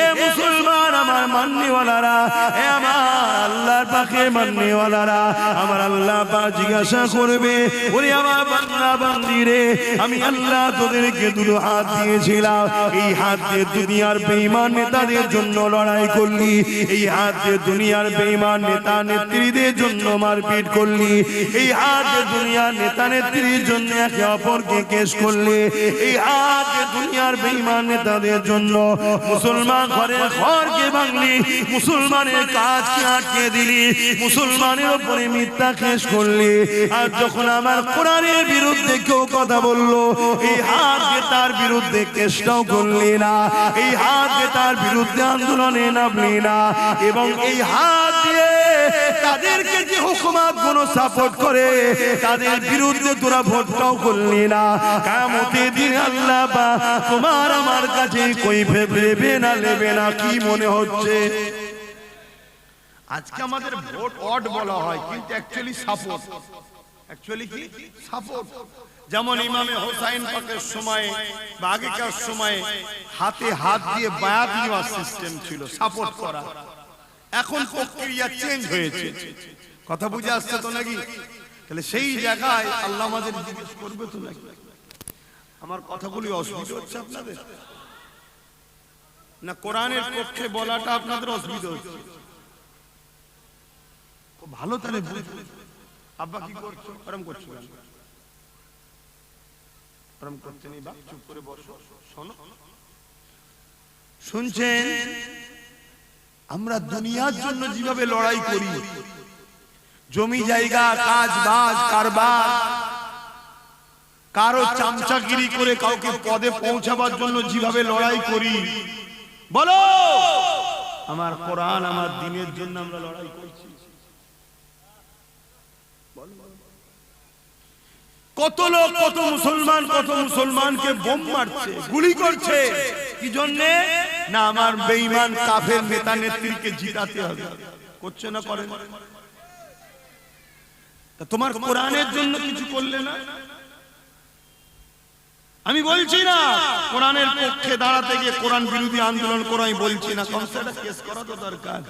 এ মুসলমান আমার মাননেওয়ালারা, এ আমার আল্লাহর পাকে মাননেওয়ালারা, আমার আল্লাহ পাক জিজ্ঞাসা করবে, ওরে আমার বান্দা বান্দি রে, আমি আল্লাহ তোদেরকে দুটো হাত দিয়েছিলাম, এই হাত দিয়ে দুনিয়ার বেঈমান নেতাদের জন্য লড়াই করলি, এই হাত দিয়ে দুনিয়ার বেঈমান নেতা নেত্রীদের জন্য মারপিট করলি, এই হাত দিয়ে দুনিয়ার নেতা নেত্রীর জন্য একে অপরকে কেস করলি, এই হাত দিয়ে দুনিয়ার বেঈমান নেতাদের জন্য মুসলমান ঘরের ঘরকে ভাঙলি, মুসলমানের কাজকে আটকে দিলি, মুসলমানের উপরে মিথ্যা কেস করলি। আর যখন আমার কোরআনের বিরুদ্ধে কেউ কথা বললো, এই হাত দিয়ে তার বিরুদ্ধে কেসটাও করলি না, এই হাত দিয়ে তার বিরুদ্ধে আন্দোলনে নামলি না, এবং এই হাত দিয়ে তাদেরকে যে হুকুমত গুলো সাপোর্ট করে তাদের বিরুদ্ধে তোরা ভোটটাও করলি না। কিয়ামতের দিন আল্লাহ পাক তোমার আমার কাছে কই ভেবে না নেবে না, কি মনে হচ্ছে? আজকে আমাদের ভোট অড বলা হয়, কিন্তু অ্যাকচুয়ালি সাপোর্ট, অ্যাকচুয়ালি কি সাপোর্ট। যেমন ইমামে হোসাইন পাকের সময় বা আগেকার সময় হাতে হাত দিয়ে বায়াত নেওয়ার সিস্টেম ছিল, সাপোর্ট করা। এখন প্রক্রিয়া চেঞ্জ হয়েছে, কথা বুঝে আসছে তো নাকি? তাহলে সেই জায়গায় আল্লাহ আমাদের জিজ্ঞেস করবে তো নাকি? আমার কথাগুলি অসুবিধা হচ্ছে আপনাদের না? কোরআনের পক্ষে বলাটা আপনাদের অসুবিধা হচ্ছে? ভালো তাহলে বুঝুন। আব্বা কি করছো? আরাম করছো? আরাম করতে নেই বা চুপ করে বসো, শোনো। শুনছেন? আমরা দুনিয়ার জন্য যেভাবে লড়াই করি, জমি জায়গা, কাজ বাজ, কারবার, কারো চামচাগিরি করে কাউকে পদে পৌঁছাবার জন্য যেভাবে লড়াই করি, বলো আমার কোরআন আমার দ্বীনের জন্য আমরা লড়াই করছি? কত লোক, কত মুসলমানকে বোম মারছে, গুলি করছে, কি জন্য? না আমার বেঈমান কাফের নেতা নেত্রীকে জিতাতে হবে। করছে না? করে না? তোমার কোরআনের জন্য কিছু করলে না? আমি বলছি না কোরআনের পক্ষে দাঁড়াতে গিয়ে কোরআন বিরোধী আন্দোলন করো, আমি বলছি না, কমসেটা কেস করা তো দরকার।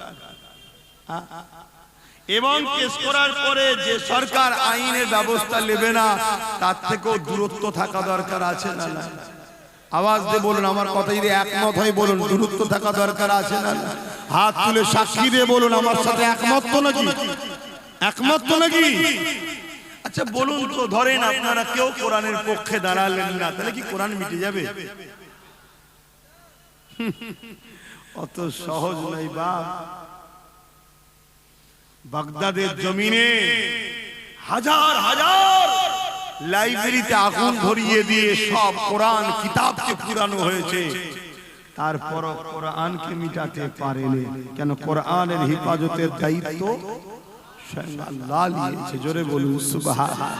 এবং কেস করার পরে যে সরকার আইনের ব্যবস্থা নেবে না, তার থেকেও দূরত্ব থাকা দরকার আছে না? আওয়াজ দিয়ে বলুন, আমার কথা যদি একমত হয় বলুন, দূরত্ব থাকা দরকার আছে না? হাত তুলে সাক্ষী দিয়ে বলুন আমার সাথে একমত তো নাকি? একমত তো নাকি? আচ্ছা বলুন তো, ধরেন আপনারা কেউ কোরআনের পক্ষে দাঁড়ালেন না, তাহলে কি কোরআন মিটে যাবে? অত সহজ নয় বাপ। বাগদাদের জমিনে হাজার হাজার লাইব্রেরিতে আগুন ধরিয়ে দিয়ে সব কোরআন কিতাবকে পুরানো হয়েছে, তারপর কোরআনকে মিটাতে পারেনি। কেন? কোরআনের হেফাজতের দায়িত্ব স্বয়ং আল্লাহ নিয়েছে। জোরে বলুন সুবহানাল্লাহ।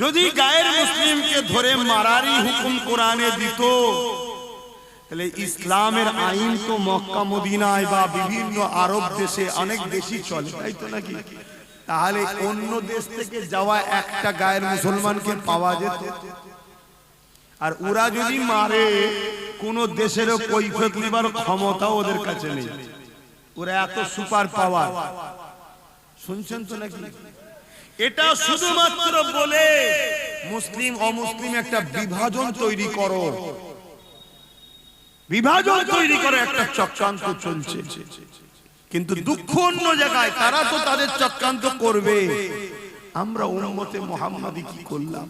যদি গায়ের মুসলিমকে ধরে মারারই হুকুম কোরআনে দিত, তাহলে ইসলামের আইন তো মক্কা মদিনায় বা বিভিন্ন আরব দেশে অনেক বেশি চলে, তাই তো নাকি? তাহলে অন্য দেশ থেকে যাওয়া একটা গায়ের মুসলমানকে পাওয়া যেত। আর ওরা যদি মারে, কোন দেশেরও কৈফিয়ত নেবার ক্ষমতা ওদের কাছে নেই, ওরা এত সুপার পাওয়ার। শুনছেন তো নাকি? এটা শুধুমাত্র বলে মুসলিম অমুসলিম একটা বিভাজন তৈরি করো, বিভাজন তৈরি করে একটা চক্রান্ত চলছে। কিন্তু দুঃখ অন্য জায়গায়, তারা তো তাদের চক্রান্ত করবে, আমরা উম্মতে মুহাম্মাদি কি করলাম?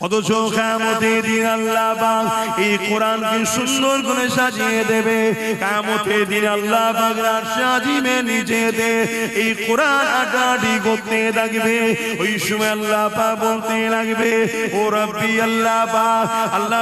অথচ কিয়ামতের দিন আল্লাহ পাক এই কোরআনকে সুন্দর করে সাজিয়ে দেবে। কিয়ামতের দিন আল্লাহ পাক আরশে আজিমে নিচেতে এই কোরআন আটাটি করতে থাকবে। ওই সময় আল্লাহ পাক বলতে লাগবে, ও রব্বি, আল্লাহ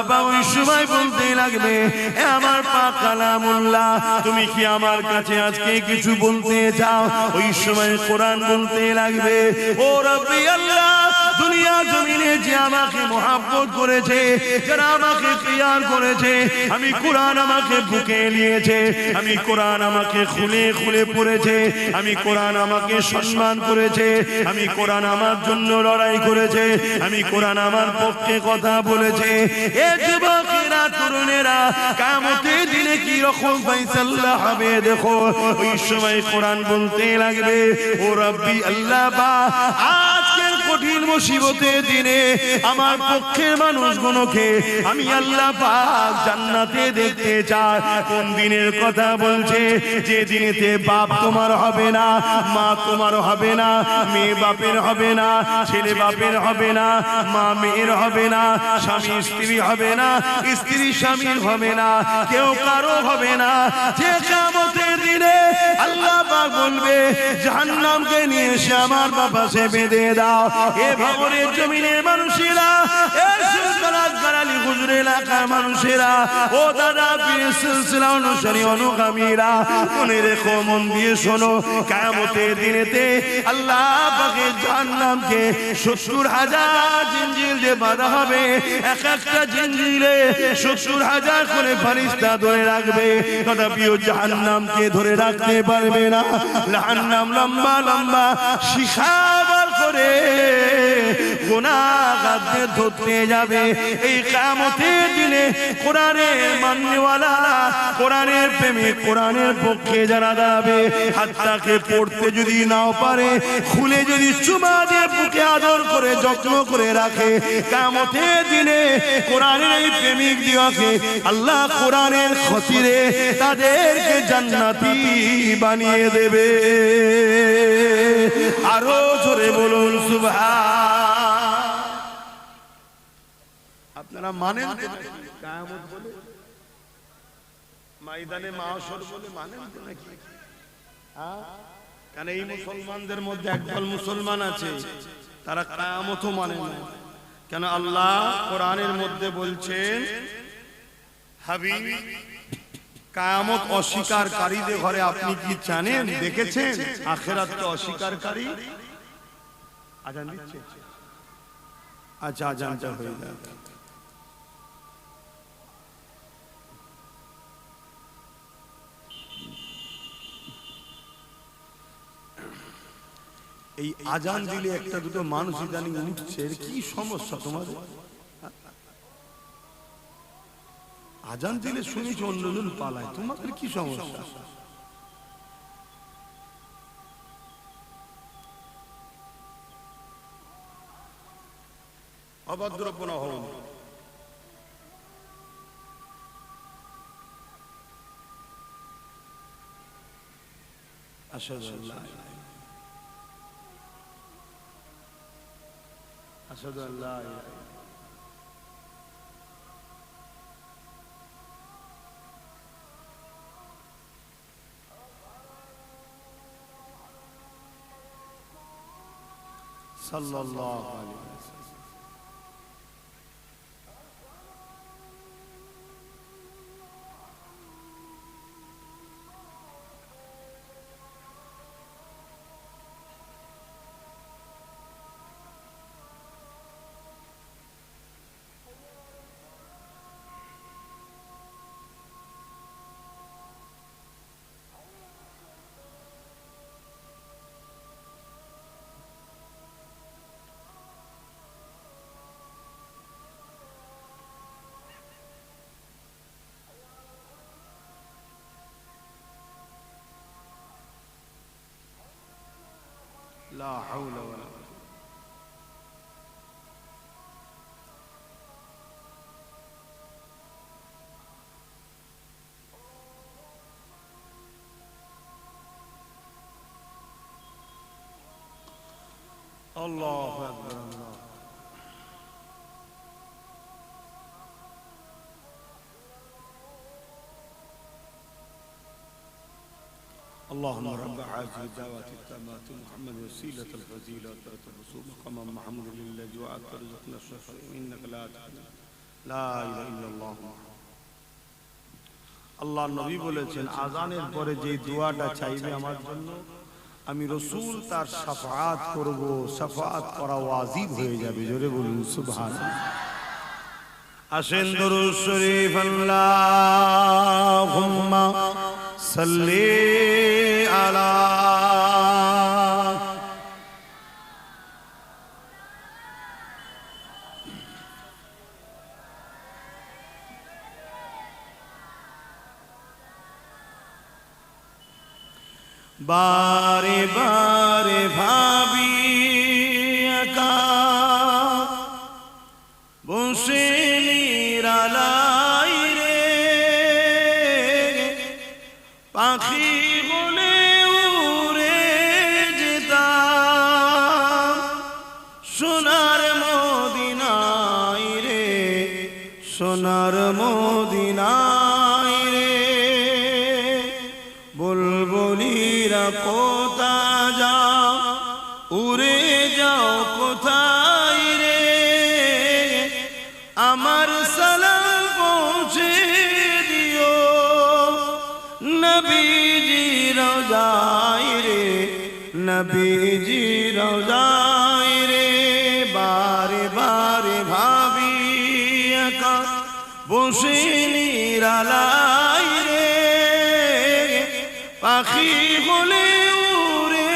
পাক ওই সময় বলতে লাগবে, এ আমার পাক কালামুল্লাহ, তুমি কি আমার কাছে আজকে কিছু বলতে চাও? ওই সময় কোরআন বলতে লাগবে, ও রব্বি আল্লাহ, দুনিয়া জমিনে যে আমাকে মহব্বত করেছে, যারা আমাকে প্রিয়ার করেছে, আমি কোরআন আমাকে বুকে নিয়েছে, আমি কোরআন আমাকে খুলে খুলে পড়েছে, আমি কোরআন আমাকে সম্মান করেছে, আমি কোরআন আমার জন্য লড়াই করেছে, আমি কোরআন আমার পক্ষে কথা বলেছে। এ যুবকেরা, তরুণেরা, কিয়ামতের দিনে কি রকম ফয়সালা হবে দেখো। ওই সময় কোরআন বলতে লাগবে, ও রব্বি আল্লাহ বা, আজকের কঠিন মুসিবতের দিনে আমার পক্ষের মানুষগুলোকে আমি আল্লাহ পাক জান্নাতে দেখতে চাই। কোন দিনের কথা বলছে? যে দিনেতে বাপ তোমার হবে না, মা তোমার হবে না, মেয়ে বাপের হবে না, ছেলে বাপের হবে না, মা মেয়ের হবে না, স্বামী স্ত্রী হবে না, স্ত্রী স্বামীর হবে না, কেউ কারো হবে না। যে কিয়ামতের দিনে আল্লাহ পাক বলবে, জাহান্নামকে নিয়ে এসে আমার বাবা সে বেঁধে দাও। এ ভবনের জমিনের মানুষেরা, এ সুলতানাত গাড়ালি হুজুর এলাকার মানুষেরা, ও দাদা পীর সিলসিলা অনুসারী অনুগামীরা, মনে রেখো, মন দিয়ে শোনো, কিয়ামতের দিনেতে আল্লাহ পাকের জাহান্নামকে ৭০,০০০ জিঞ্জির দিয়ে বাঁধা হবে। এক একটা জিঞ্জিরে ৭০,০০০ করে ফেরেশতা ধরে রাখবে, তথাপিও জাহান্নামকে ধরে রাখতে পারবে না। জাহান্নাম লম্বা লম্বা শিখা বার করে গুনাহগারদের ধরতে যাবে। এই কিয়ামতের দিনে কোরআনের মাননেওয়ালা, কোরআনের প্রেমিক, কোরআনের পক্ষে যারা দাঁড়াবে, হাতটাকে পড়তে যদি নাও পারে, খুলে যদি চুমা দিয়ে বুকে আদর করে যত্ন করে রাখে, কিয়ামতের দিনে কোরআনের এই প্রেমিক দিওকে আল্লাহ কোরআনের খাতিরে তাদেরকে জান্নাতি বানিয়ে দেবে। আরো জোরে বলুন সুবহান। আপনারা মানেন কিয়ামত বলে, ময়দানে মাহশর বলে মানেন তো নাকি? কারণ এই মুসলমানদের মধ্যে একদল মুসলমান আছে তারা কিয়ামতও মানে না। কেন? আল্লাহ কোরআনের মধ্যে বলছেন, হাবিব, কিয়ামত অস্বীকারীদের ঘরে আপনি কি জানেন, দেখেছেন? আখিরাত তো অস্বীকারী। আজান দিচ্ছে, আচ্ছা আজানটা হয়ে যায়। এই আজান দিলে একটা দুটো মানুষ ইদানিং উঠছে, এর কি সমস্যা তোমাদের? আজান দিলে শুনেছি অন্যজন পালায়, তোমাদের কি সমস্যা? অভদ্রপনা হল। আশহাদু আল্লা ইলাহা আশহাদু আল্লা ইলাহা সাল্লাল্লাহু আলাইহি ওয়াসাল্লাম। لا حول ولا قوة. الله أكبر. الله اللهم رب هذه الدعوات التامات محمد وسيلة الفضيلة والرسول مقام محمود لله جوعت ورزقنا الشفاء إنك لا إله إلا الله. আল্লাহ নবী বলেছেন, আজানের পরে যে দোয়াটা চাইবে আমার জন্য, আমি রসুল তার শাফাআত করব, শাফাআত করা ওয়াজিব হয়ে যাবে। জোরে বলুন সুবহানাল্লাহ। আসেন দুরূদ শরীফ আল্লাহুম্মা সাল্লি আলা বারে বারে ভাবি একা বসে নিরালাই রে, পাখি বলে উড়ে যেতাম সোনার মদিনায় রে, সোনার মদিনায় রে। বুলবুলিরা কোথা যাও, উড়ে যাও কোথায় রে, আমার সালাম পৌঁছে দিও নবীজি রওজায় রে, নবীজি রওজায় রে। বারে বারে ভাবি একা বসে নিরালাই রে, পাখি বলে উড়ে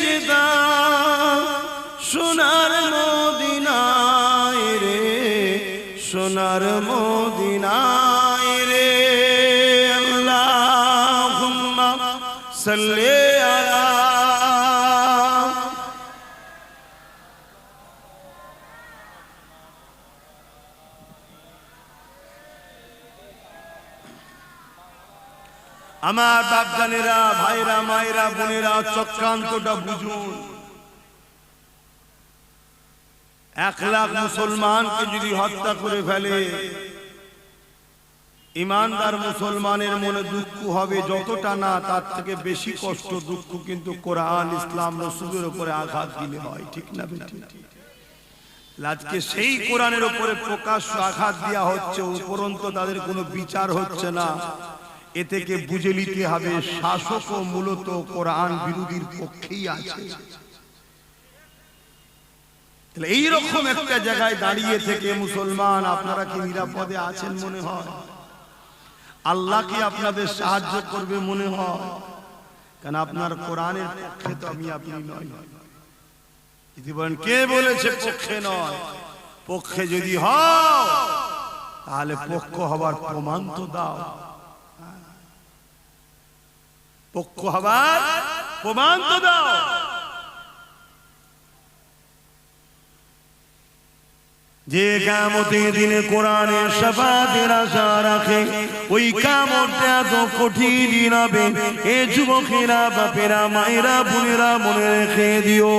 যেতাম সোনার মদিনায় রে, সোনার মদিনায় রে। আল্লাহুম্মা সাল্লি আলা আমার বাপজানেরা, ভাইরা, মায়েরা, বোনেরা, চক্রান্তটা বুঝুন। 1 লাখ মুসলমানকে যদি হত্যা করে ফেলে, ইমানদার মুসলমানের মনে দুঃখ হবে যতটা না, তার থেকে বেশি কষ্ট দুঃখ কিন্তু কোরআন, ইসলাম, রাসূলের উপরে আঘাত দিলে হয়। ঠিক না বেঠিক? আজকে সেই কোরআনের উপরে প্রকাশ্য আঘাত দেওয়া হচ্ছে, উপরন্তু তাদের কোনো বিচার হচ্ছে না। এ থেকে বুঝে নিতে হবে শাসকও মূলত কোরআন বিরোধীর পক্ষেই আছে। এইরকম একটা জায়গায় দাঁড়িয়ে থেকে মুসলমান আপনারা কি নিরাপদে আছেন মনে হয়? আল্লাহ কি আপনাদের সাহায্য করবে মনে হয়? কেন আপনার কোরআনের পক্ষে তো আমি আপনি নয়। যদি বলেন কে বলেছে পক্ষে নয়, পক্ষে যদি হও তাহলে পক্ষ হবার প্রমাণ তো দাও, পক্ষ হবার প্রমাণ তো দাও। যে কিয়ামতের দিনে কোরআনের শাফাআতের আশা রাখে, ওই কিয়ামতটা এত কঠিন দিন হবে। এ যুবকেরা, বাপেরা, মায়েরা, বোনেরা, মনে রেখে দিও,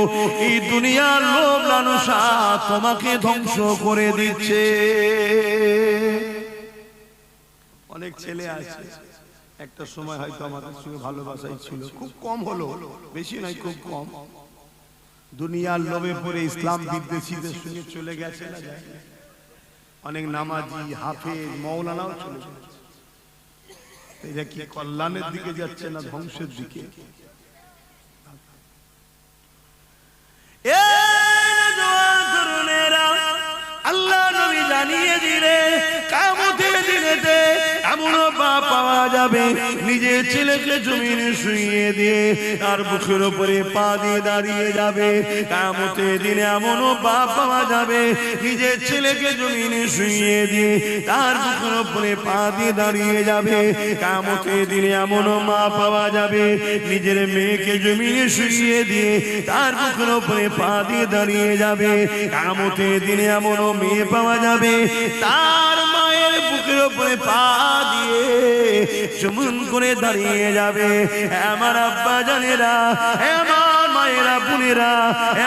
এই দুনিয়ার লোভ লালসা তোমাকে ধ্বংস করে দিচ্ছে। অনেক ছেলে আছে, একটা সময় হয়তো আমাদের সঙ্গে ভালোবাসাই ছিল, খুব কম হলো, বেশি নয়, খুব কম। দুনিয়ার লোভে পড়ে ইসলাম বিদ্বেষীদের সঙ্গে চলে গেছে না, অনেক নামাজি, হাফেজ, মৌলানাও চলে গেছে। এটা কি কল্যাণের দিকে যাচ্ছে না ধ্বংসের দিকে? আল্লাহ নবী জানিয়ে দিলে কিয়ামতের দিনেতে এমন বাপ পাওয়া যাবে, নিজের ছেলেকে জমিনে শুইয়ে দিয়ে তার বুকের উপরে পা দিয়ে দাঁড়িয়ে যাবে। কিয়ামতের দিনে এমন বাপ পাওয়া যাবে, নিজের ছেলেকে জমিনে শুইয়ে দিয়ে তার বুকের উপরে পা দিয়ে দাঁড়িয়ে যাবে। কিয়ামতের দিনে এমন মা পাওয়া যাবে, নিজের মেয়েকে জমিনে শুইয়ে দিয়ে তার বুকের উপরে পা দিয়ে দাঁড়িয়ে যাবে। কিয়ামতের দিনে এমন মেয়ে পাওয়া যাবে, তার মায়ের বুকের উপরে পা দিয়ে চুমুন করে দাঁড়িয়ে যাবে। আমার আব্বা জানেরা, আমার মায়েরা বোনেরা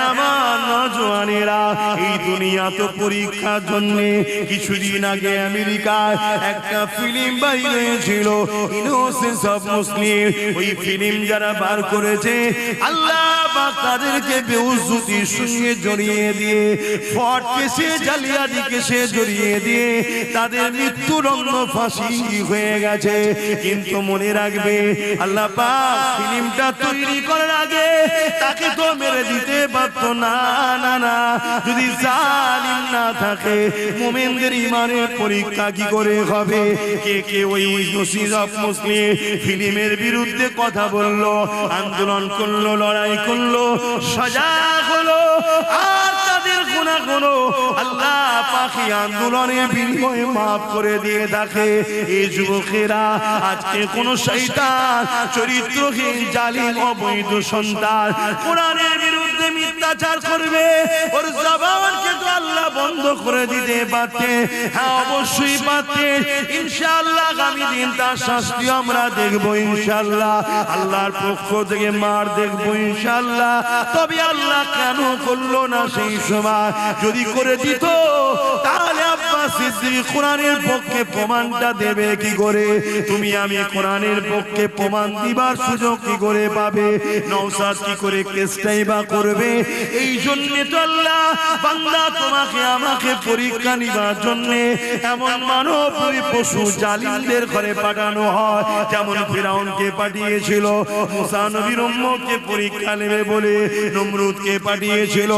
আমার নওজওয়ানেরা এই দুনিয়া তো পরীক্ষার জন্য কিছুদিন আগে আমেরিকায় একটা ফিল্ম বাইর হয়েছিল ইনোসেন্স অফ মুসলিম ওই ফিল্ম যারা বার করেছে আল্লাহ পাক তাদেরকে বেউজ্জতির সঙ্গে জড়িয়ে দিয়ে ফ্রড কেসে জালিয়াতি কেসে জড়িয়ে দিয়ে তাদের মৃত্যুদণ্ড ফাঁসি হয়ে গেছে কিন্তু মনে রাখবে আল্লাহ পাক ফিল্মটা তৈরি করার আগে তাকে তো মেরে দিতে পারত না না না যদি জালিম না থাকে মুমিনদের ঈমানের পরীক্ষা কি করে হবে কে কে ওই ইনোসেন্স অফ মুসলিম ফিল্মের বিরুদ্ধে কথা বললো আন্দোলন করলো লড়াই করলো সজাগ হলো আর তাদের গুনাহগুলো আল্লাহ পাক আন্দোলনের বিনিময়ে মাফ করে দিয়ে থাকে এই যুবকেরা আজকে কোন শয়তান চরিত্রহীন জালিম অবৈধ সন্তান কোরআনের বিরুদ্ধে মিথ্যাচার করবে ওর জবানকে তো আল্লাহ বন্ধ করে দিতে পারতে হ্যাঁ অবশ্যই পারতে ইনশাআল্লাহ আগামী দিন তার শাস্তি আমরা দেখব ইনশাআল্লাহ আল্লাহর পক্ষ থেকে মার দেখব ইনশাআল্লাহ তবে আল্লাহ কেন করলো না সেই সময় যদি করে দিত তাহলে আব্বাস সিদ্দিক কোরআনের পক্ষে প্রমাণটা দেবে কি করে তুমি আমি কোরআনের পক্ষে প্রমাণ দিবার সুযোগ কি করে পাবে নওশাদ কি করে কেসটাই বা করবে এই জন্য তো আল্লাহ বান্দা তোমাকে আমাকে পরীক্ষা নিবার জন্য এমন মানব পশু জালিমদের ঘরে পাঠানো হয় যেমন ফিরাউনকে পাঠিয়েছিল মুসা নবীর উম্মতকে পরীক্ষা নেবে বলে নমরুদকে পাঠিয়েছিল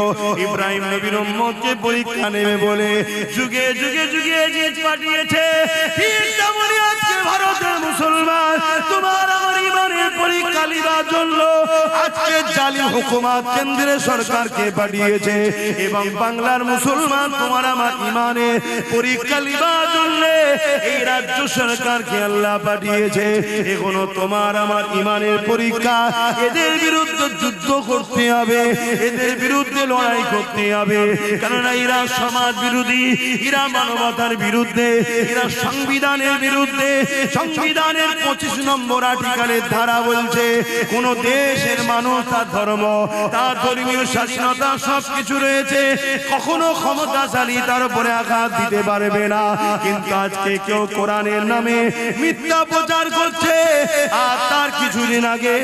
ইব্রাহিম নবীর উম্মতকে পরীক্ষা নেবে বলে যুগে যুগে যুগে জিত পাঠিয়েছে ঠিক তেমনি আজকে ভারতের মুসলমান তোমার আমার ঈমানের পরীক্ষা নেবার জন্য আজকে জালিম হুকুমত কেন্দ্রের সরকারকে পাঠিয়েছে এবং বাংলার মুসলমান তোমার আমার ঈমানের পরীক্ষা নেবার জন্য এই রাজ্য সরকারকে আল্লাহ পাঠিয়েছে এখনো তোমার আমার ঈমানের পরীক্ষা এদের বিরুদ্ধে যুদ্ধ করতে হবে এদের বিরুদ্ধে লড়াই করতে হবে কারণ এরা সমাজ বিরোধী এরা মানবতার বিরুদ্ধে এরা সংবিধানের বিরুদ্ধে সংবিধানের 25 নম্বর আর্টিকেলের ধারা বলছে কোন দেশের মানুষ তার ধর্ম তার ধর্মীয় স্বাধীনতা সবকিছু রয়েছে কখনো ক্ষমতাশালী তার উপরে আঘাত দিতে পারবে না কিন্তু আজকে কেউ কোরআনের নামে মিথ্যা প্রচার করছে আর তার কিছুদিন আগে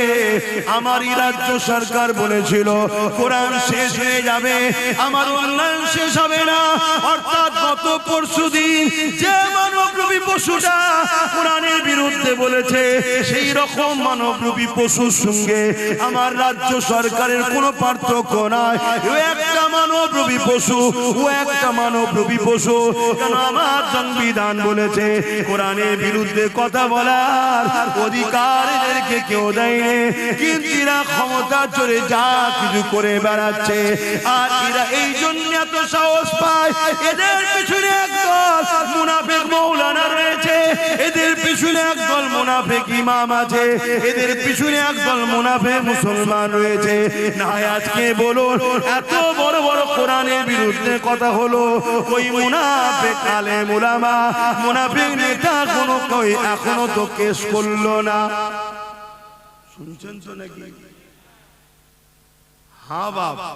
আমার রাজ্য সরকার বলেছিল কোরআন শেষ হয়ে যাবে আমার উন্নয়ন শেষ হবে না অর্থাৎ গত পরশুদিন যে মানবরূপী পশুটা কোরআনের বিরুদ্ধে বলেছে সেই রকম মানবরূপী পশুর সঙ্গে আমার রাজ্য সরকারের কোনো পার্থক্য নাই ও একটা মানবরূপী পশু ও একটা মানবরূপী পশু কেন আমার সংবিধান বলেছে কোরআনের বিরুদ্ধে কথা বলার অধিকার এদেরকে কেউ দেয়নি কিন্তু এরা ক্ষমতা চড়ে যা কিছু করে বেড়াচ্ছে আর এরা এই জন্য এত সাহস পায় এদের পিছনে একদল মুনাফিক মাওলানা রয়েছে এদের পিছনে একদল মুনাফিক ইমাম আছে এদের পিছনে একদল মুনাফিক মুসলমান রয়েছে না আজকে বলুন এত বড় বড় কোরআনের বিরুদ্ধে কথা হলো ওই মুনাফিক আলেম উলামা মুনাফিক নেতা কোনো কই এখনো তো কেস করলো না শুনছেন তো নাকি হ্যাঁ বাবা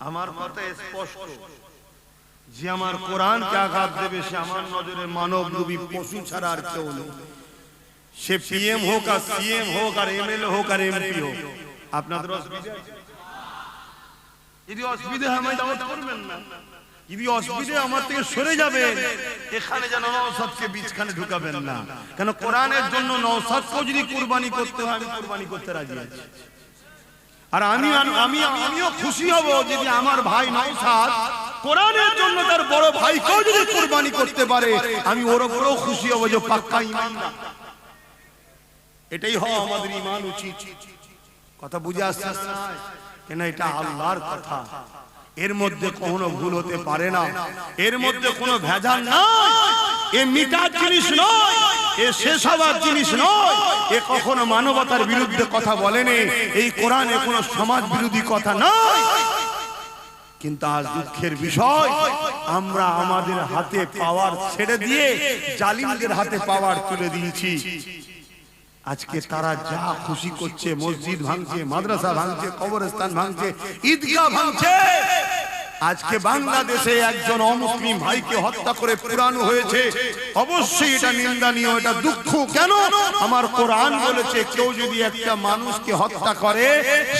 আমার কথা স্পষ্ট যে আমার কোরআনকে আঘাত দেবে সে আমার নজরে মানবরূপী পশু ছাড়া আর কেউ নেই সে পিএম হোক আর সিএম হোক আর এমএলএ হোক আর এমপি হোক আপনাদের অসুবিধা যদি অসুবিধা হয় আমায় দাওয়াত করবেন না যদি অসুবিধা আমার থেকে সরে যাবে এখানে যেন নওশাদকে বীজখানে ঢুকাবেন না কেন কোরআনের জন্য নওশাদকেও যদি কুরবানি করতে হয় আমি কুরবানি করতে রাজি আছি আর আমিও খুশি হব যদি আমার ভাই নওশাদ কোরআনের জন্য তার বড় ভাইকেও যদি কুরবানি করতে পারে আমি ওর উপরেও খুশি হব যে পাক্কা ঈমানদার এটাই হওয়া আমাদের ঈমান উচিত কথা বুঝে আসছে না কেন এটা আল্লাহর কথা এর মধ্যে কোনো ভুল হতে পারে না এর মধ্যে কোনো ভেজাল নাই এ মিটার জিনিস নয় এ শেষ হওয়ার জিনিস নয় এ কখনো মানবতার বিরুদ্ধে কথা বলেনি এই কোরআনে কোনো সমাজ বিরোধী কথা নয় কিন্তু আজ দুঃখের বিষয় আমরা আমাদের হাতে পাওয়ার ছেড়ে দিয়ে জালিমদের হাতে পাওয়ার তুলে দিয়েছি আজকে তারা যা খুশি করছে, মসজিদ ভাঙছে, মাদ্রাসা ভাঙছে, কবরস্থান ভাঙছে, ঈদগাহ ভাঙছে। আজকে বাংলাদেশে একজন অমুসলিম ভাইকে হত্যা করে পুরানো হয়েছে, অবশ্যই এটা নিন্দনীয়, এটা দুঃখ। কেন? আমার কোরআন বলেছে কেউ যদি একটা মানুষকে হত্যা করে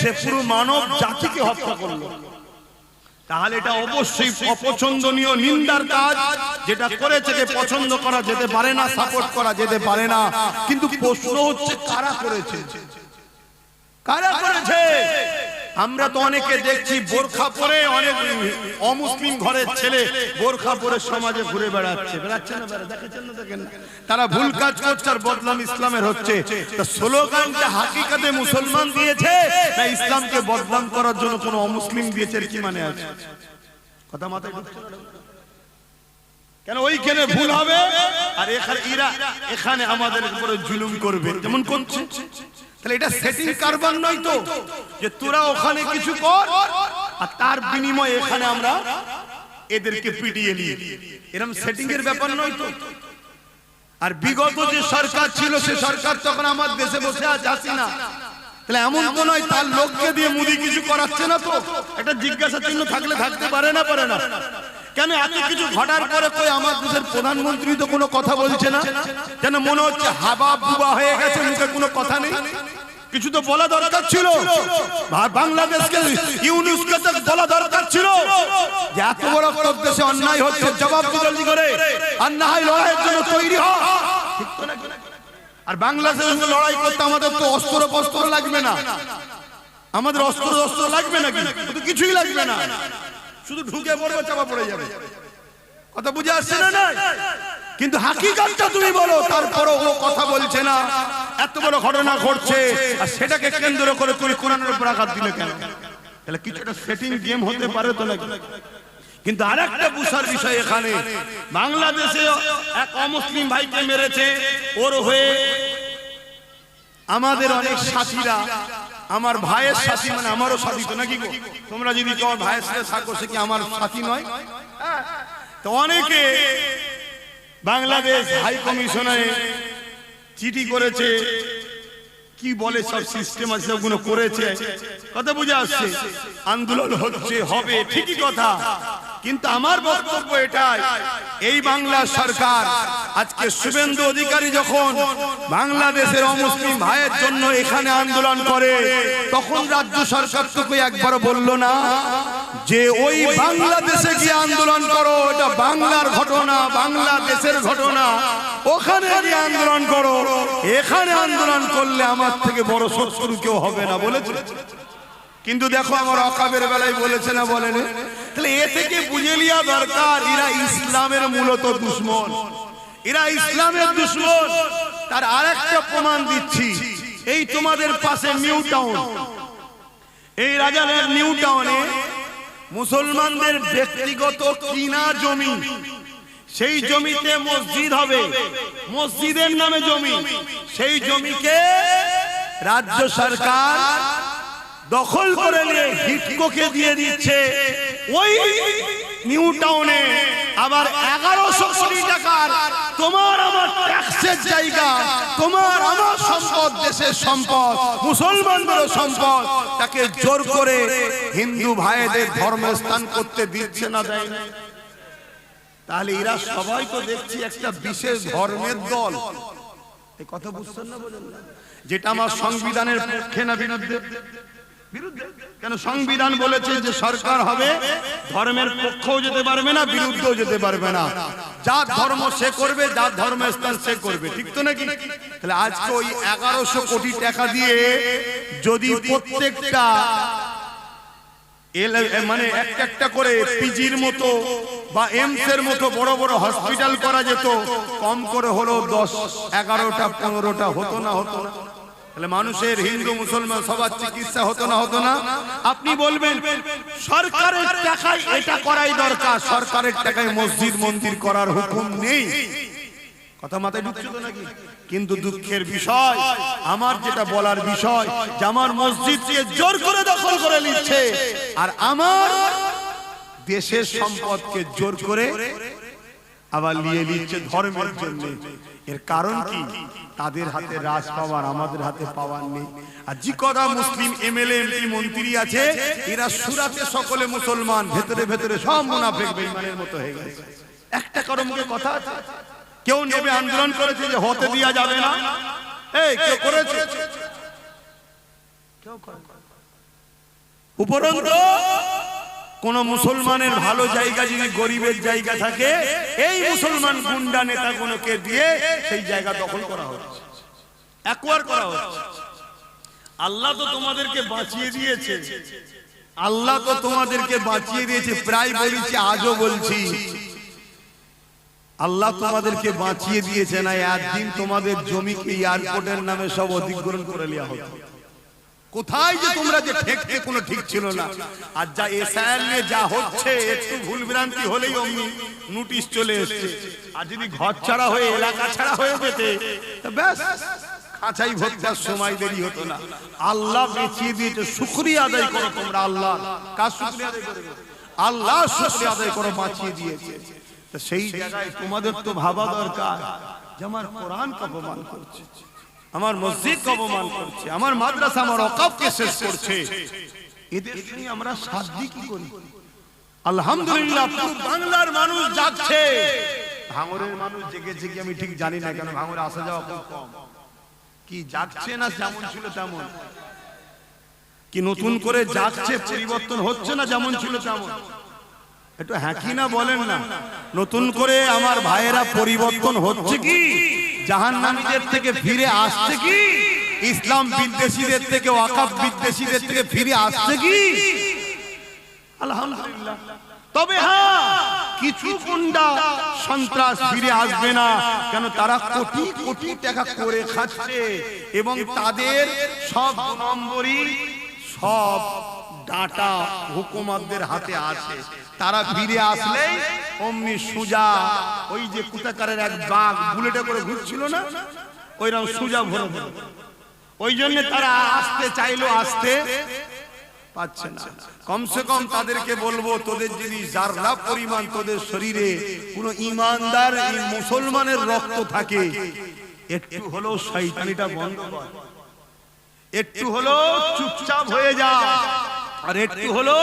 সে পুরো মানব জাতিকে হত্যা করলো, তাহলে এটা অবশ্যই অপছন্দনীয়, নিন্দার কাজ। যেটা করেছে যে পছন্দ করা যেতে পারে না, সাপোর্ট করা যেতে পারে না, কিন্তু প্রশ্ন হচ্ছে কারা করেছে, কারা করেছে? আমরা তো অনেকে দেখছি বোরখা পরে, অনেক অমুসলিম ঘরের ছেলে বোরখা পরে সমাজে ঘুরে বেড়াচ্ছে, বেড়াচ্ছে না? দেখেছেন না? দেখেন, তারা ভুল কাজ করছে আর বদনাম ইসলামের হচ্ছে। তা স্লোগানটা হাকিকাতে মুসলমান দিয়েছে না ইসলামকে বদনাম করার জন্য কোন অমুসলিম দিয়েছে? কি মানে আছে? কথা মাথায় ঢুকছে না? কেন ওইখানে ভুল হবে আর এখানে আমাদের উপরে জুলুম করবে, যেমন করছে। তাহলে এটা সেটিং কারবার নয় তো, যে তোরা ওখানে কিছু কর আর তার বিনিময়ে এখানে আমরা এদেরকে পিটিয়ে নিই, এরকম সেটিং এর ব্যাপার নয় তো। আর বিগত যে সরকার ছিল সে সরকার তখন আমার দেশে বসে আছে হাসিনা, তাহলে এমন তো নয় তার লোককে দিয়ে মুদি কিছু করাচ্ছে না তো? একটা জিজ্ঞাসা চিহ্ন থাকলে থাকতে পারে না, পারে না? কেন এত কিছু ঘটার পরে কই আমার দেশের প্রধানমন্ত্রী তো কোনো কথা বলছে না? যেন মনে হচ্ছে হাবা বুবা হয়ে গেছে, মুখে কোনো কথা নেই। কিছু তো বলা দরকার ছিল, বাংলাদেশকে ইউনুসকে তো বলা দরকার ছিল যে এত বড় দেশে অন্যায় হচ্ছে, জবাব জলদি করে, আর না হয় লড়াইয়ের জন্য তৈরি হ। আর বাংলাদেশের সঙ্গে লড়াই করতে আমাদের তো অস্ত্র ফস্ত্র লাগবে না, আমাদের অস্ত্র লাগবে নাকি? কিছুই লাগবে না, শুধু ঢুকে পড়বে, চাপা পড়ে যাবে। কথা বুঝে আসছে না? কিন্তু হাকিকতটা তুমি বলো, তারপরও ও কথা বলছে না। এত বড় ঘটনা ঘটছে আর সেটাকে কেন্দ্র করে তুমি কোরআনের উপর আঘাত দিলে কেন? তাহলে কিছু একটা সেটিং গেম হতে পারে তো নাকি? কিন্তু আরেকটা বুঝার বিষয়, এখানে বাংলাদেশে এক অমুসলিম ভাইকে মেরেছে, ওর হয়ে আমাদের অনেক সাথীরা, আমার ভাইয়ের সাথী, মানে আমারও সাথী তো নাকি গো? তোমরা যদি তোমার ভাইয়ের সাথে থাকো সে কি আমার সাথী নয়? তো অনেকে বাংলাদেশ হাই কমিশনে চিঠি করেছে, কি বলে সব সিস্টেম আছে ওগুলো করেছে। কথা বুঝে আসছে, আন্দোলন হচ্ছে, হবে, ঠিকই কথা। কিন্তু আমার বক্তব্য এটাই, এই বাংলা সরকার আজকে শুভেন্দু অধিকারী যখন বাংলাদেশের অমুসলিম ভাইয়ের জন্য এখানে আন্দোলন করে, তখন রাজ্য সরকার তো একবার বলল না যে ওই বাংলাদেশে গিয়ে আন্দোলন করো, এটা বাংলার ঘটনা, বাংলাদেশের ঘটনা, ওখানে গিয়ে আন্দোলন করো, এখানে আন্দোলন করলে আমার থেকে বড় শত্রু কেউ হবে না বলেছে। কিন্তু দেখো আমার অকাবের বেলায় বলেছে না, বলেনি? তাহলে এ থেকে বুঝে লিয়া দরকার এরা ইসলামের মূলত দুশমন, এরা ইসলামের দুশমন। তার আরেকটা প্রমাণ দিচ্ছি, এই তোমাদের পাশে নিউ টাউন, এই রাজালের নিউ টাউনে মুসলমানদের ব্যক্তিগত কিনা জমি, সেই জমিতে মসজিদ হবে, মসজিদের নামে জমি, সেই জমিকে রাজ্য সরকার দখল করে নিয়ে হিটকোকে দিয়ে দিচ্ছে। ওই নিউ টাউনে আবার 1100 কোটি টাকার তোমার আমার ট্যাক্সের জায়গা, তোমার আমার সম্পদ, দেশের সম্পদ, মুসলমানদের সম্পদ, তাকে জোর করে হিন্দু ভাইদের ধর্মস্থান করতে দিচ্ছে না, দেয় না। তাহলে এরা সবাই তো দেখছি একটা বিশেষ ধর্মের দল। এই কথা বুঝছেন না? বলেন না, যেটা আমার সংবিধানের পক্ষে না বিরুদ্ধে? বিরুদ্ধে। কেন? সংবিধান বলেছে যে সরকার হবে, ধর্মের পক্ষেও যেতে পারবে না, বিরুদ্ধেও যেতে পারবে না, যার ধর্ম সে করবে, যার ধর্মস্থান সে করবে, ঠিক তো নাকি? তাহলে আজকে ওই 1100 কোটি টাকা দিয়ে যদি প্রত্যেকটা মানে একটা করে পিজির মতো বা এমস এর মতো বড় বড় হসপিটাল করা যেত, কম করে হলো 10, 11টা, 15টা হতো না? হতো না? তাহলে মানুষের, হিন্দু মুসলমান সবার চিকিৎসা হতো না? হতো না? আপনি বলবেন সরকারের টাকায় এটা করাই দরকার, সরকারের টাকায় মসজিদ মন্দির করার হুকুম নেই। কথা মাথায় ঢুকছে তো নাকি? কিন্তু দুঃখের বিষয়, আমার যেটা বলার বিষয়, যে আমার মসজিদকে জোর করে দখল করে নিচ্ছে আর আমার দেশের সম্পদকে জোর করে আবার নিয়ে নিচ্ছে ধর্মের জন্য। এর কারণ কি? তাদের হাতে রাজ পাওয়ার, আমাদের হাতে পাওয়ার নেই। আর যে কটা মুসলিম এমএলএ এমপি মন্ত্রী আছে এরা সুরাতে সকলে মুসলমান, ভেতরে ভেতরে সব মুনাফিক বেঈমানের মতো হয়ে গেছে। একটা কারো মুখে কথা আছে? কেউ নেবে আন্দোলন করেছে যে হতে দেওয়া যাবে না? এই কেউ করেছে? কেউ করে? উপরন্তু কোন মুসলমানের ভালো জায়গা যদি গরিবের জায়গা থাকে, এই মুসলমান গুন্ডা নেতাগুলোকে দিয়ে সেই জায়গা দখল করা হচ্ছে, অ্যাকোয়ার করা হচ্ছে। আল্লাহ তো তোমাদেরকে বাঁচিয়ে দিয়েছে, আল্লাহ তো তোমাদেরকে বাঁচিয়ে দিয়েছে। প্রায় বলেছি, আজও বলছি, আল্লাহ তোমাদেরকে বাঁচিয়ে দিয়েছে না একদিন তোমাদের জমিকে এয়ারপোর্টের নামে সব অধিগ্রহণ করে নেওয়া হতো। কোথায় যে তোমরা যে ঠেকতে কোনো ঠিক ছিল না। আর যা এসআইআর নিয়ে যা হচ্ছে, একটু ভুল ভ্রান্তি হলেই অমনি নোটিশ চলে এসছে। আর যদি ঘর ছাড়া হয়ে এলাকা ছাড়া হয়ে যেতে ব্যাস খাঁচাই ভর্তার সময় দেরি হতো না। আল্লাহ বাঁচিয়ে দিয়েছে, শুকরিয়া আদায় করো তোমরা। আল্লাহ কার শুকরিয়া আদায় করবে? আল্লাহ শুকরিয়া আদায় করো, বাঁচিয়ে দিয়েছে। তো সেই জায়গায় তোমাদের তো ভাবা দরকার যে আমার কোরআনকে অপমান করছে, আমার মসজিদকে অপমান করছে, আমার মাদ্রাসা আমার ওয়াকফকে শেষ করছে, এদের নিয়ে আমরা শান্তি কি করি? আলহামদুলিল্লাহ পুরো বাংলার মানুষ জাগছে। ভাঙড়ের মানুষ জেগেছে কি আমি ঠিক জানি না, কেন ভাঙড়ে আসা যাওয়া খুব কম। কি জাগছে না যেমন ছিল তেমন? কি নতুন করে জাগছে, পরিবর্তন হচ্ছে না যেমন ছিল তেমন? একটু হ্যাঁ কি না বলেন না। নতুন করে আমার ভাইয়েরা পরিবর্তন হচ্ছে কি? জাহান্নামীদের থেকে ফিরে আসছে কি? ইসলাম বিদ্বেষীদের থেকে, ওয়াকফ বিদ্বেষীদের থেকে ফিরে আসছে কি? আলহামদুলিল্লাহ। তবে হ্যাঁ, কিছু গুন্ডা সন্ত্রাস ফিরে আসবে না, কেন তারা কোটি কোটি টাকা করে খাচ্ছে এবং তাদের সব নম্বরই সব ডাটা হুকুমতদের হাতে আছে। তারা ফিরে আসলে অমনি সুজা, ওই যে কুতাকারের এক বাঘ বুলেটে করে ঘুরছিল না, ওইরকম সুজা ভরে ভরে। ওই জন্য তারা আসতে চাইলো, আসতে পাচ্ছে না। কমসে কম তাদেরকে বলবো, তোদের যদি যারা পরিমাণ তোদের শরীরে কোনো ইমানদার এই মুসলমানের রক্ত থাকে, একটু হলো শয়তানিটা বন্ধ কর, একটু হলো চুপচাপ হয়ে যা, আর একটু হলো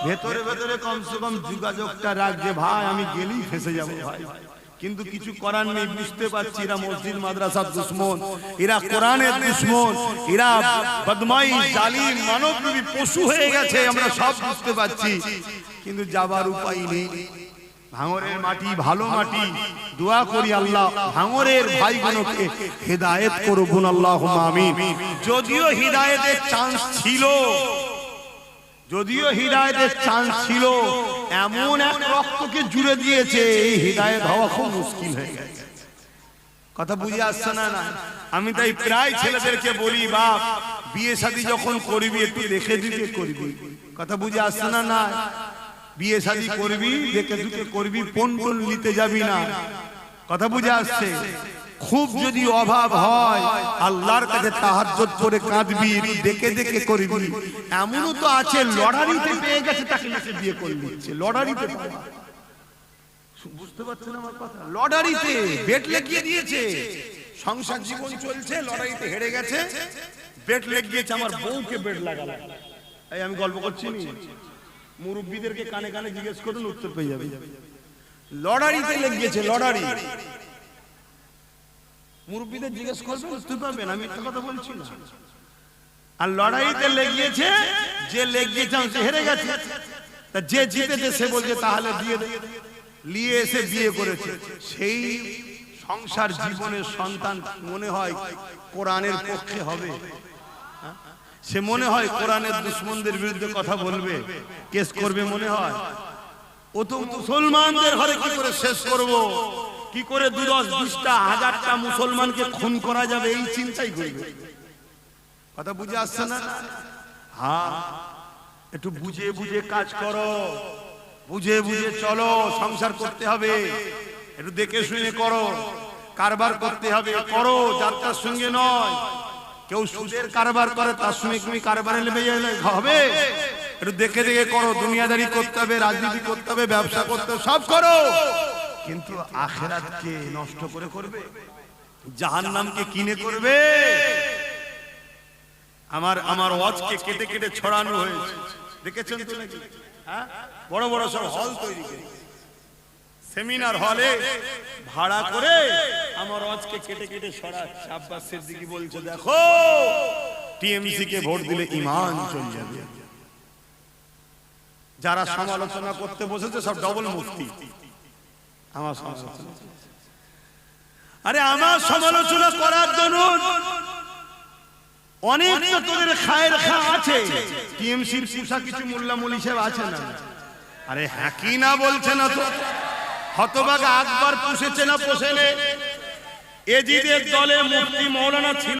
ভেতরে ভেতরে কমসে কম যোগাযোগটা রাখ যে ভাই আমি গেলেই ফেসে যাবো ভাই। কিন্তু কিছু করার নেই, বুঝতে পারছি এরা মসজিদ মাদ্রাসার দুশমন, এরা কোরআনের দুশমন, এরা বদমাই জালিম মানবরূপী পশু হয়ে গেছে, আমরা সব বুঝতে পারছি, কিন্তু যাবার উপায় নেই। ভাঙরের মাটি ভালো মাটি, দোয়া করি আল্লাহ ভাঙরের ভাইগুলোকে হেদায়েত করুন, আল্লাহুম্মা আমিন। যদিও হিদায়েতের চান্স ছিল, যদিও হিদায়েতের চান্স ছিল, এমন এক রক্তকে জুড়ে দিয়েছে, এই হিদায়েত হওয়া খুব মুশকিল হয়ে গেছে। কথা বুঝে আসছে না? না আমি তাই প্রায় ছেলেদেরকে বলি, বাপ বিয়ে শাদী যখন করবি একটু দেখে দিতে করবি। কথা বুঝে আসছে না? না বিয়ে শাদী করবি দেখে দুকে করবি, পণ টন নিতে যাবি না। কথা বুঝে আসছে? খুব যদি অভাব হয় আল্লাহর কাছে তাহাজ্জুদ করে কাঁদবি, দেখে দেখে করবি। এমনও তো আছে লটারিতে পেয়ে গেছে, তাকে এসে বিয়ে করে নিচ্ছে, লটারিতে। বুঝতে পারছেন আমার কথা? লটারিতে বেট লাগিয়ে দিয়েছে, সংসার জীবন চলছে, লটারিতে হেরে গেছে, বেট লাগিয়েছে, আমার বউকে বেট লাগালো। এই আমি গল্প করছি নি, মুরব্বীদেরকে কানে কানে জিজ্ঞেস করুন, উত্তর পেয়ে যাবে। লটারিতে লেগিয়েছে, লটারি। মুরব্বীদের জিজ্ঞেস করবেন, উত্তর পাবেন, আমি একটা কথা বলছি না। আর লড়াইতে লেগিয়েছে, যে লেগিয়েছে সে হেরে গেছে, তা যে জিতেছে সে বলছে তাহলে দিয়ে নিয়ে এসে বিয়ে করেছে। সেই সংসার জীবনের সন্তান মনে হয় কোরআনের পক্ষে হবে, সে মনে হয় কোরআনের দুশমনদের বিরুদ্ধে কথা বলবে, কেস করবে মনে হয়। ও তো মুসলমানদের ঘরে কি করে শেষ করব, কি করে 10-20টা 1000টা মুসলমানকে খুন করা যাবে, এই চিন্তাই করবে। কথা বুঝে আসছে না? হ্যাঁ, একটু বুঝে বুঝে কাজ করো, বুঝে বুঝে চলো। সংসার করতে হবে, একটু দেখে শুনে করো। কারবার করতে হবে, করো, যার তার সঙ্গে নয়। কেউ সুদের কারবার করে তার সঙ্গে তুমি কারবারে লেগে গেলে হবে? একটু দেখে দেখে করো। দুনিয়াদারি করতে হবে, রাজনীতি করতে হবে, ব্যবসা করতে হবে, সব করো, কিন্তু আখিরাতকে নষ্ট করে করবে, জাহান্নামকে কিনে করবে। আমার ওয়াজকে কেটে কেটে ছড়ানো হয়েছে, দেখেছেন তো নাকি? হ্যাঁ, বড় বড় সব হল তৈরি করে, সেমিনার হলে ভাড়া করে আমার ওয়াজকে কেটে কেটে ছড়াচ্ছে। আব্বাস সিদ্দিকী বলছে, দেখো টিএমসি কে ভোট দিলে ঈমান চলে যাবে। যারা সমালোচনা করতে বসেছে সব ডবল মুফতি। আমার সমালোচনা, আরে আমার সমালোচনা করার জন্য অনেক তো তোদের খায়ের খা আছে, টিএমসির পুষা কিছু মোল্লা মৌলী সাহেব আছে না? আরে হ্যাঁ কি না বলছে না তো? হতভাগা আকবর পুষেছে না পোষেনে? এজিদের দলে মুফতি মৌলানা ছিল